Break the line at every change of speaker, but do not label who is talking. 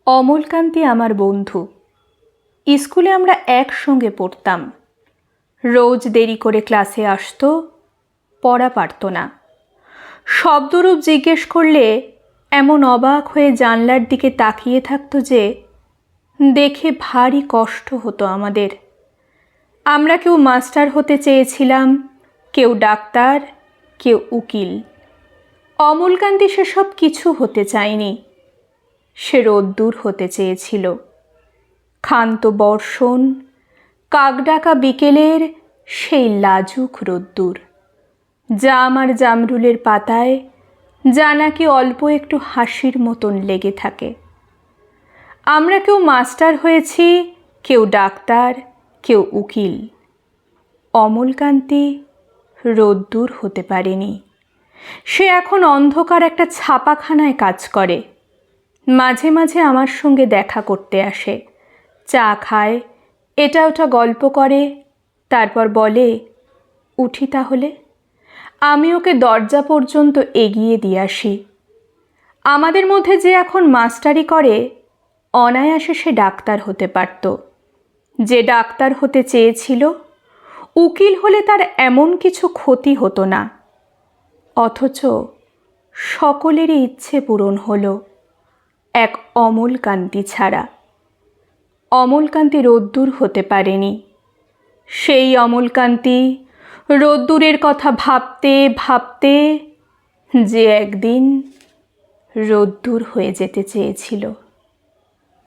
অমলকান্তি আমার বন্ধু। স্কুলে আমরা একসঙ্গে পড়তাম। রোজ দেরি করে ক্লাসে আসতো, পড়া পারত না। শব্দরূপ জিজ্ঞেস করলে এমন অবাক হয়ে জানলার দিকে তাকিয়ে থাকতো যে দেখে ভারী কষ্ট হতো আমাদের। আমরা কেউ মাস্টার হতে চেয়েছিলাম, কেউ ডাক্তার, কেউ উকিল। অমলকান্তি সেসব কিছু হতে চায়নি। সে রোদ্দুর হতে চেয়েছিল। ক্ষান্ত বর্ষণ, কাকডাকা বিকেলের সেই লাজুক রোদ্দুর, জাম আর জামরুলের পাতায় যা নাকি অল্প একটু হাসির মতন লেগে থাকে। আমরা কেউ মাস্টার হয়েছি, কেউ ডাক্তার, কেউ উকিল। অমলকান্তি রোদ্দুর হতে পারেনি। সে এখন অন্ধকার একটা ছাপাখানায় কাজ করে। মাঝে মাঝে আমার সঙ্গে দেখা করতে আসে, চা খায়, এটা ওটা গল্প করে, তারপর বলে, উঠি তাহলে। আমি ওকে দরজা পর্যন্ত এগিয়ে দিয়ে আসি। আমাদের মধ্যে যে এখন মাস্টারি করে, অনায়াসে সে ডাক্তার হতে পারত। যে ডাক্তার হতে চেয়েছিল, উকিল হলে তার এমন কিছু ক্ষতি হতো না। অথচ সকলেরই ইচ্ছে পূরণ হলো, এক অমলকান্তি ছাড়া। অমলকান্তি রোদ্দুর হতে পারেনি। সেই অমলকান্তি রোদ্দুরের কথা ভাবতে ভাবতে যে একদিন রোদ্দুর হয়ে যেতে চেয়েছিল।